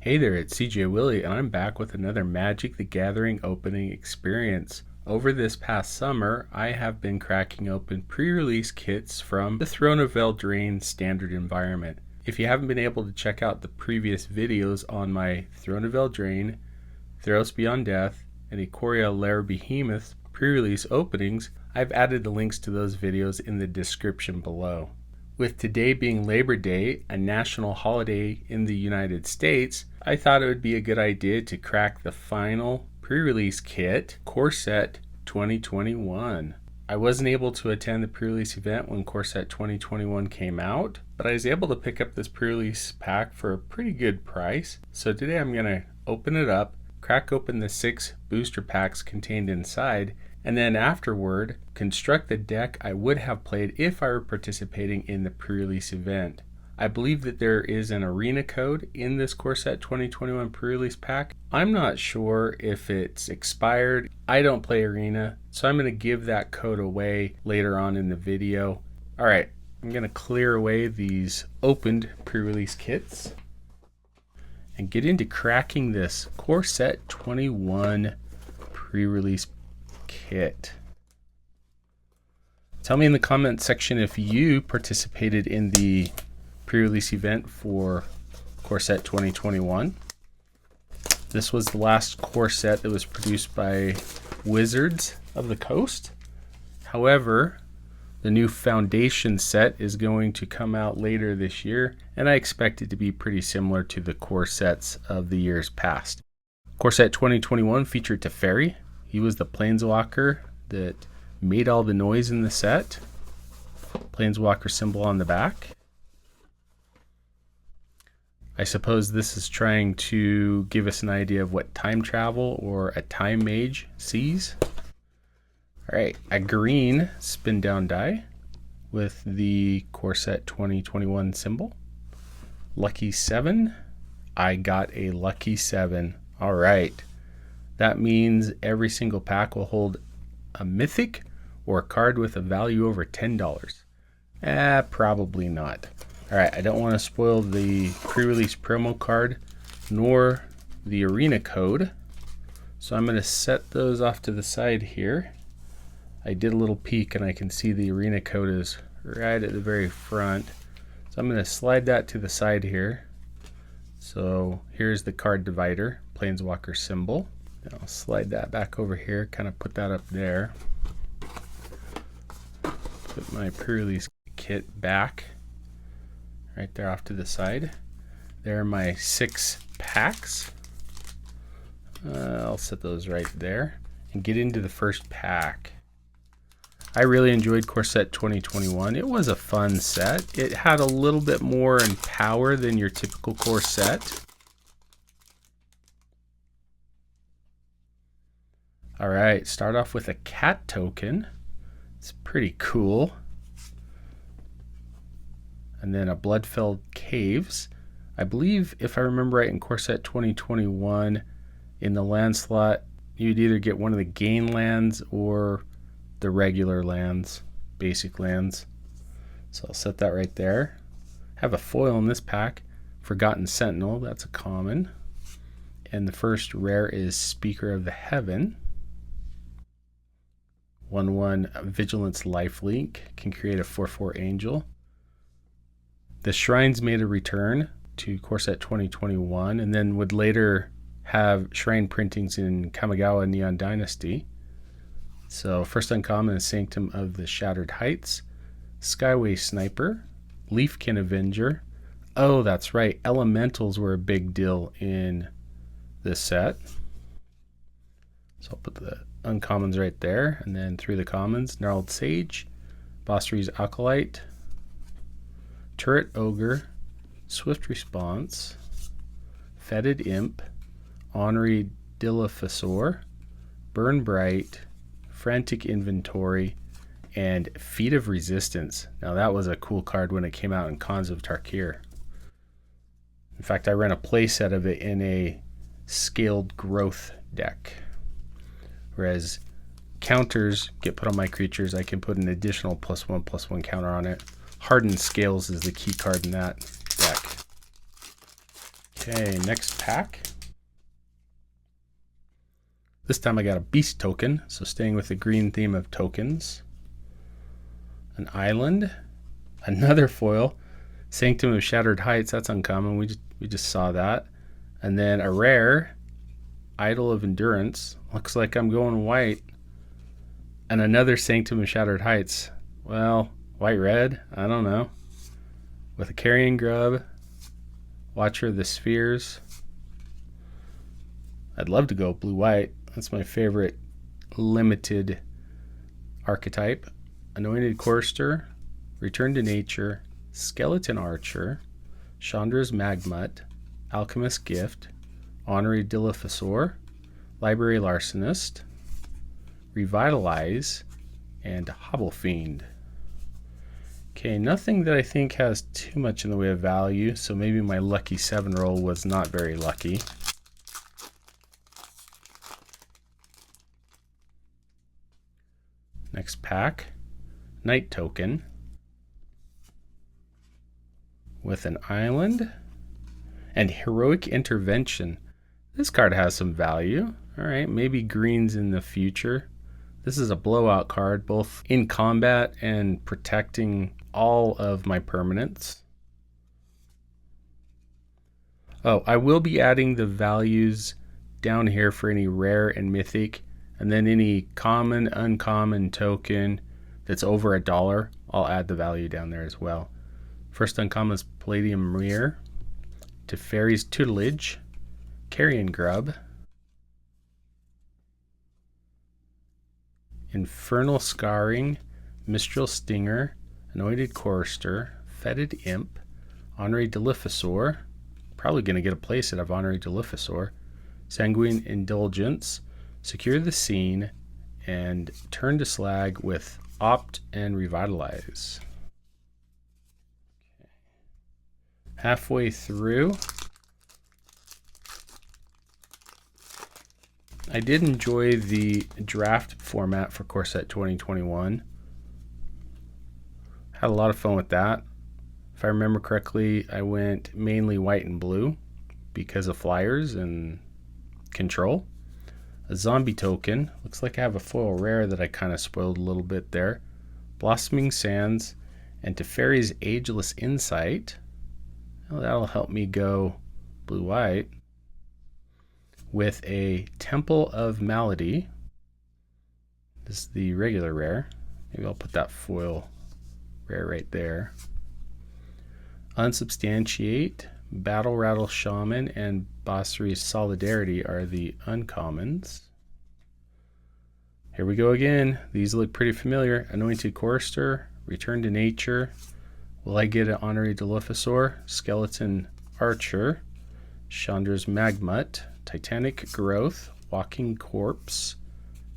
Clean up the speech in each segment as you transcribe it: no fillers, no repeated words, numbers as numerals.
Hey there, it's CJ Willie, and I'm back with another Magic the Gathering opening experience. Over this past summer, I have been cracking open pre-release kits from the Throne of Eldraine standard environment. If you haven't been able to check out the previous videos on my Throne of Eldraine, Theros Beyond Death, and Ikoria Lair Behemoths pre-release openings, I've added the links to those videos in the description below. With today being Labor Day, a national holiday in the United States, I thought it would be a good idea to crack the final pre-release kit, Core Set 2021. I wasn't able to attend the pre-release event when Core Set 2021 came out, but I was able to pick up this pre-release pack for a pretty good price. So today I'm going to open it up, crack open the 6 booster packs contained inside, and then afterward construct the deck I would have played if I were participating in the pre-release event. I believe that there is an arena code in this Core Set 2021 pre-release pack. I'm not sure if it's expired. I don't play arena, so I'm going to give that code away later on in the video. Alright, I'm going to clear away these opened pre-release kits and get into cracking this Core Set 21 pre-release kit. Tell me in the comment section if you participated in the pre-release event for Core Set 2021. This was the last core set that was produced by Wizards of the Coast. However, the new Foundation set is going to come out later this year, and I expect it to be pretty similar to the core sets of the years past. Core Set 2021 featured Teferi. He was the Planeswalker that made all the noise in the set. Planeswalker symbol on the back. I suppose this is trying to give us an idea of what time travel or a time mage sees. Alright, a green spin down die with the Core Set 2021 symbol. Lucky 7. I got a lucky 7. Alright. That means every single pack will hold a Mythic or a card with a value over $10. Probably not. Alright, I don't want to spoil the pre-release promo card nor the arena code, so I'm going to set those off to the side here. I did a little peek and I can see the arena code is right at the very front, so I'm going to slide that to the side here. So here's the card divider, Planeswalker symbol. I'll slide that back over here, kind of put that up there. Put my pre-release kit back right there off to the side. There are my 6 packs. I'll set those right there and get into the first pack. I really enjoyed Core Set 2021. It was a fun set. It had a little bit more in power than your typical core set. Alright, start off with a cat token. It's pretty cool. And then a Bloodfell Caves. I believe, if I remember right, in Core Set 2021, in the land slot, you'd either get one of the gain lands or the regular lands, basic lands. So I'll set that right there. Have a foil in this pack. Forgotten Sentinel, that's a common. And the first rare is Speaker of the Heaven. 1/1 Vigilance Lifelink, can create a 4/4 angel. The Shrines made a return to Core Set 2021 and then would later have shrine printings in Kamigawa Neon Dynasty. So first uncommon is Sanctum of the Shattered Heights, Skyway Sniper, Leafkin Avenger. Oh, that's right, Elementals were a big deal in this set. So I'll put the uncommons right there, and then through the commons, Gnarled Sage, Bossery's Acolyte, Turret Ogre, Swift Response, Fetid Imp, Honorary Dilophosaur, Burn Bright, Frantic Inventory, and Feet of Resistance. Now that was a cool card when it came out in Khans of Tarkir. In fact, I ran a playset of it in a scaled growth deck. Whereas counters get put on my creatures, I can put an additional +1/+1 counter on it. Hardened Scales is the key card in that deck. Okay, next pack. This time I got a beast token, so staying with the green theme of tokens. An island, another foil, Sanctum of Shattered Heights, that's uncommon, we just saw that. And then a rare, Idol of Endurance, looks like I'm going white. And another Sanctum of Shattered Heights. Well, white-red, I don't know. With a Carrion Grub, Watcher of the Spheres. I'd love to go blue-white. That's my favorite limited archetype. Anointed Chorister, Return to Nature, Skeleton Archer, Chandra's Magmut, Alchemist's Gift, Honorary Dilophosaur, Library Larcenist, Revitalize, and Hobble Fiend. Okay, nothing that I think has too much in the way of value, so maybe my lucky 7 roll was not very lucky. Next pack, Night Token with an island and Heroic Intervention. This card has some value. All right, maybe greens in the future. This is a blowout card, both in combat and protecting all of my permanents. Oh, I will be adding the values down here for any rare and mythic, and then any common, uncommon token that's over $1, I'll add the value down there as well. First uncommon is Palladium Mirror, Teferi's Tutelage, Carrion Grub, Infernal Scarring, Mistral Stinger, Anointed Chorister, Fetid Imp, Honorary Dilophosaur, probably going to get a playset of Honorary Dilophosaur, Sanguine Indulgence, Secure the Scene, and Turn to Slag with Opt and Revitalize. Okay. Halfway through, I did enjoy the draft format for Core Set 2021. Had a lot of fun with that. If I remember correctly, I went mainly white and blue because of flyers and control. A zombie token. Looks like I have a foil rare that I kind of spoiled a little bit there. Blossoming Sands and Teferi's Ageless Insight. Well, that'll help me go blue-white. With a Temple of Malady. This is the regular rare. Maybe I'll put that foil rare right there. Unsubstantiate, Battle Rattle Shaman, and Bossari's Solidarity are the uncommons. Here we go again. These look pretty familiar. Anointed Chorister, Return to Nature. Will I get an Honorary Dilophosaur? Skeleton Archer, Chandra's Magmut, Titanic Growth, Walking Corpse,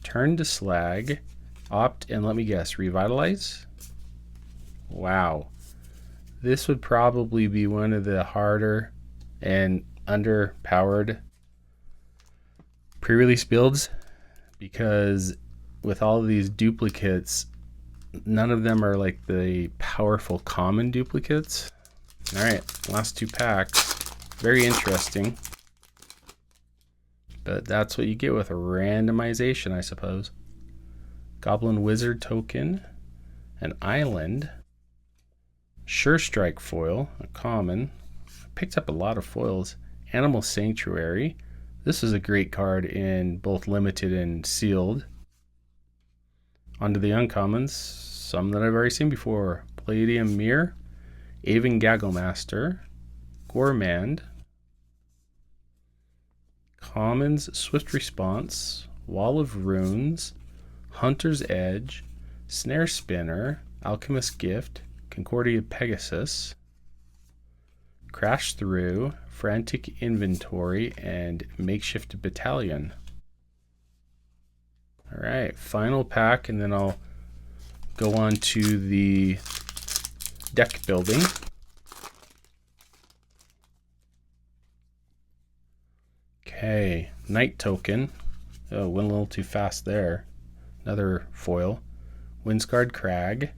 Turn to Slag, Opt, and let me guess, Revitalize? Wow. This would probably be one of the harder and underpowered pre-release builds, because with all of these duplicates, none of them are like the powerful common duplicates. All right, last 2 packs. Very interesting. But that's what you get with a randomization, I suppose. Goblin Wizard token, an island, Sure Strike foil, a common. I picked up a lot of foils. Animal Sanctuary. This is a great card in both limited and sealed. Onto the uncommons, some that I've already seen before. Palladium Mirror, Aven Gagglemaster, Gourmand, Commons Swift Response, Wall of Runes, Hunter's Edge, Snare Spinner, Alchemist's Gift, Concordia Pegasus, Crash Through, Frantic Inventory, and Makeshift Battalion. All right, final pack, and then I'll go on to the deck building. Okay, Night Token. Oh, went a little too fast there. Another foil. Windscarred Crag.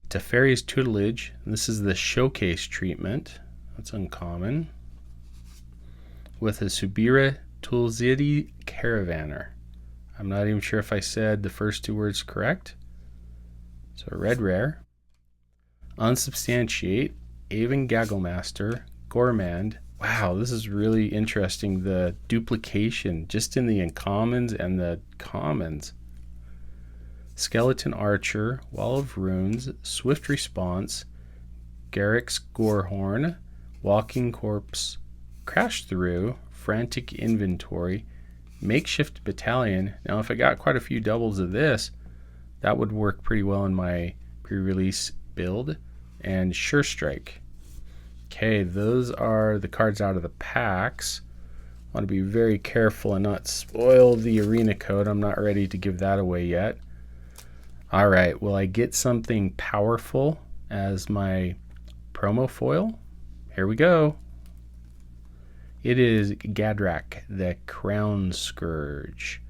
Teferi's Tutelage. And this is the Showcase treatment. That's uncommon. with a Subira Tulzidi Caravaner. I'm not even sure if I said the first two words correct. So red rare. Unsubstantiate, Avon Gagglemaster, Gourmand. Wow, this is really interesting. The duplication just in the uncommons and the commons. Skeleton Archer, Wall of Runes, Swift Response, Garrick's Gorehorn, Walking Corpse, Crash Through, Frantic Inventory, Makeshift Battalion. Now if I got quite a few doubles of this, that would work pretty well in my pre-release build. And Sure Strike. Okay, those are the cards out of the packs. I want to be very careful and not spoil the arena code. I'm not ready to give that away yet. All right, will I get something powerful as my promo foil? Here we go. It is Gadrak, the Crown Scourge.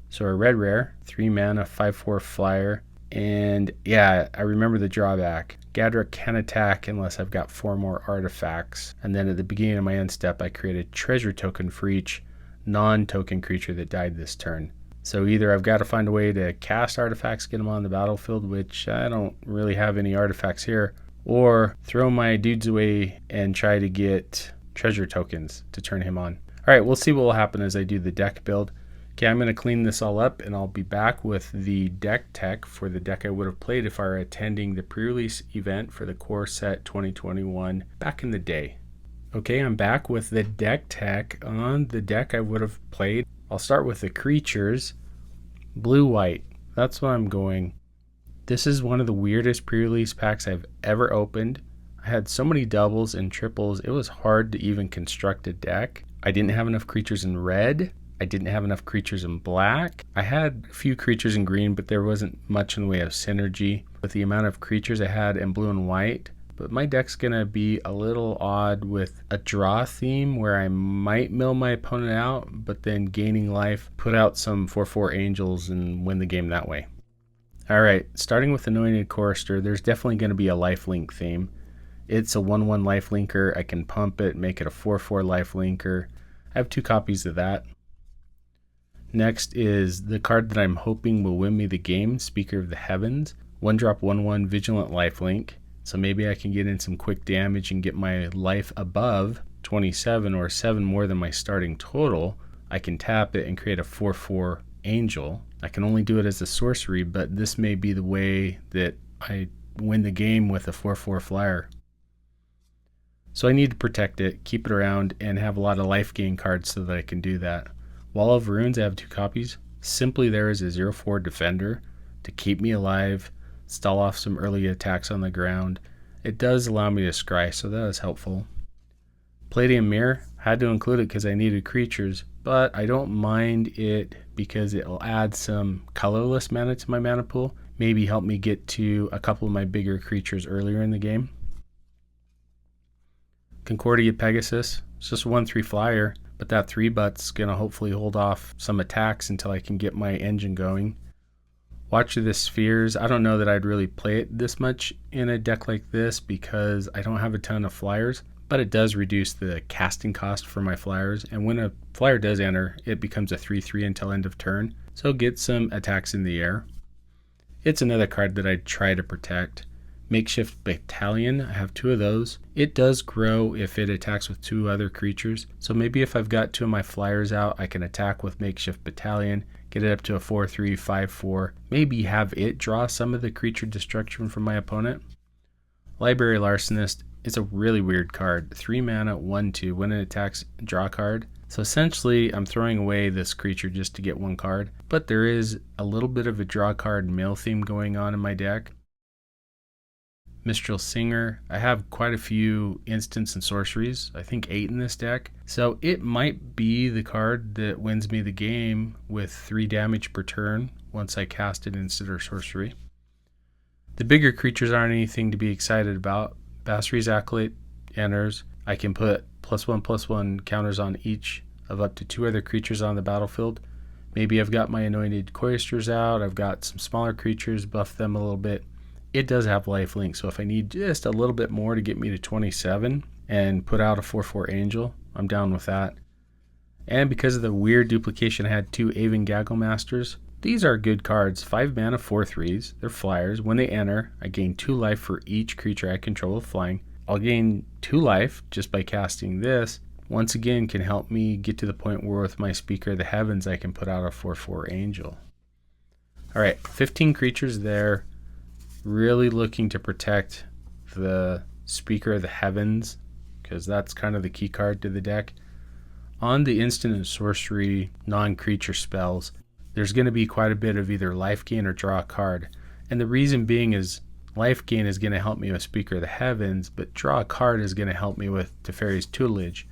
So a red rare, 3 mana, 5/4 flyer. And yeah, I remember the drawback. Gadrak can attack unless I've got 4 more artifacts. And then at the beginning of my end step, I created treasure token for each non-token creature that died this turn. So either I've got to find a way to cast artifacts, get them on the battlefield, which I don't really have any artifacts here, or throw my dudes away and try to get treasure tokens to turn him on. All right, we'll see what will happen as I do the deck build. Okay, I'm going to clean this all up and I'll be back with the deck tech for the deck I would have played if I were attending the pre-release event for the Core Set 2021 back in the day. Okay, I'm back with the deck tech on the deck I would have played. I'll start with the creatures. Blue-white, that's what I'm going. This is one of the weirdest pre-release packs I've ever opened. I had so many doubles and triples, it was hard to even construct a deck. I didn't have enough creatures in red. I didn't have enough creatures in black. I had a few creatures in green, but there wasn't much in the way of synergy with the amount of creatures I had in blue and white. But my deck's gonna be a little odd with a draw theme where I might mill my opponent out, but then gaining life, put out some 4/4 angels and win the game that way. All right, starting with Anointed Chorister, there's definitely gonna be a lifelink theme. It's a 1/1 lifelinker. I can pump it, make it a 4/4 lifelinker. I have 2 copies of that. Next is the card that I'm hoping will win me the game, Speaker of the Heavens. 1-drop 1/1 Vigilant Lifelink. So maybe I can get in some quick damage and get my life above 27 or 7 more than my starting total. I can tap it and create a 4/4 angel. I can only do it as a sorcery, but this may be the way that I win the game with a 4/4 flyer. So I need to protect it, keep it around, and have a lot of life gain cards so that I can do that. Wall of Runes, I have 2 copies. Simply there is a 0/4 defender to keep me alive, stall off some early attacks on the ground. It does allow me to scry, so that is helpful. Palladium Mirror, had to include it because I needed creatures, but I don't mind it because it will add some colorless mana to my mana pool. Maybe help me get to a couple of my bigger creatures earlier in the game. Concordia Pegasus, it's just a 1/3 flyer, but that 3-butt's gonna hopefully hold off some attacks until I can get my engine going. Watch of the Spheres, I don't know that I'd really play it this much in a deck like this because I don't have a ton of flyers, but it does reduce the casting cost for my flyers, and when a flyer does enter, it becomes a 3/3 until end of turn, so get some attacks in the air. It's another card that I'd try to protect. Makeshift Battalion, I have 2 of those. It does grow if it attacks with 2 other creatures, so maybe if I've got 2 of my flyers out, I can attack with Makeshift Battalion, get it up to a 4/3, 5/4, maybe have it draw some of the creature destruction from my opponent. Library Larcenist is a really weird card. 3 mana, 1/2, when it attacks, draw a card. So essentially, I'm throwing away this creature just to get 1 card, but there is a little bit of a draw card mill theme going on in my deck. Mistral Singer, I have quite a few instants and sorceries, I think 8 in this deck, so it might be the card that wins me the game with 3 damage per turn once I cast it instead or sorcery. The bigger creatures aren't anything to be excited about. Basri's Acolyte enters. I can put +1/+1 counters on each of up to 2 other creatures on the battlefield. Maybe I've got my Anointed Choristers out, I've got some smaller creatures, buff them a little bit. It does have lifelink, so if I need just a little bit more to get me to 27 and put out a 4/4 angel, I'm down with that. And because of the weird duplication, I had 2 Aven Gaggle Masters. These are good cards, 5 mana, 4/3s. They're flyers. When they enter, I gain 2 life for each creature I control with flying. I'll gain 2 life just by casting this. Once again, can help me get to the point where with my Speaker of the Heavens, I can put out a 4/4 Angel. Alright, 15 creatures there. Really looking to protect the Speaker of the Heavens, because that's kind of the key card to the deck. On the instant and sorcery non-creature spells, there's going to be quite a bit of either life gain or draw a card. And the reason being is life gain is going to help me with Speaker of the Heavens, but draw a card is going to help me with Teferi's Tutelage.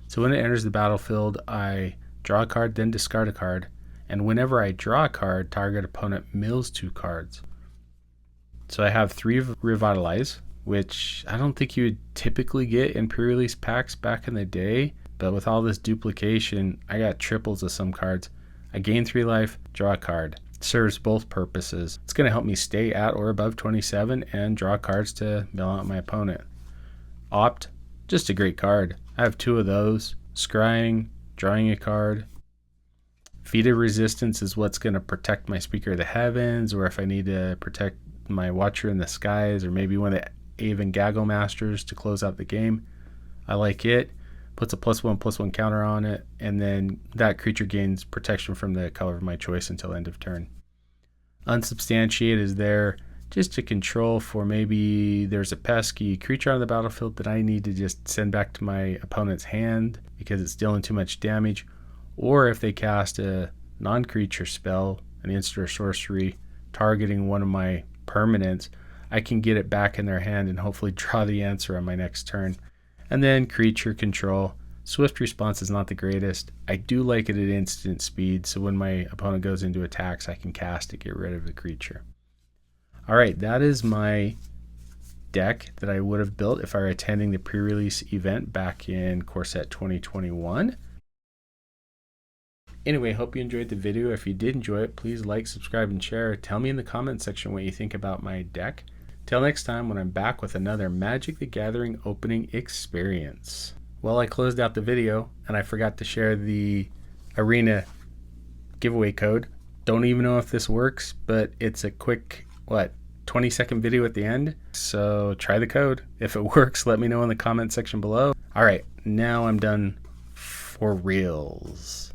So when it enters the battlefield, I draw a card, then discard a card. And whenever I draw a card, target opponent mills 2 cards. So I have 3 Revitalize, which I don't think you would typically get in pre-release packs back in the day. But with all this duplication, I got triples of some cards. I gain 3 life, draw a card. It serves both purposes. It's going to help me stay at or above 27 and draw cards to mill out my opponent. Opt, just a great card. I have 2 of those. Scrying, drawing a card. Feat of Resistance is what's going to protect my Speaker of the Heavens, or if I need to protect my Watcher in the Skies, or maybe one of the Aven Gaggle Masters to close out the game. I like it. Puts a +1/+1 counter on it, and then that creature gains protection from the color of my choice until end of turn. Unsubstantiate is there just to control for maybe there's a pesky creature on the battlefield that I need to just send back to my opponent's hand because it's dealing too much damage, or if they cast a non-creature spell, an instant or sorcery, targeting one of my permanents, I can get it back in their hand and hopefully draw the answer on my next turn. And then creature control. Swift response is not the greatest. I do like it at instant speed, so when my opponent goes into attacks, I can cast it, get rid of the creature. Alright, that is my deck that I would have built if I were attending the pre-release event back in Core Set 2021. Anyway, hope you enjoyed the video. If you did enjoy it, please like, subscribe, and share. Tell me in the comment section what you think about my deck. Till next time when I'm back with another Magic the Gathering opening experience. Well, I closed out the video and I forgot to share the Arena giveaway code. Don't even know if this works, but it's a quick, 20-second video at the end. So try the code. If it works, let me know in the comment section below. All right, now I'm done for reals.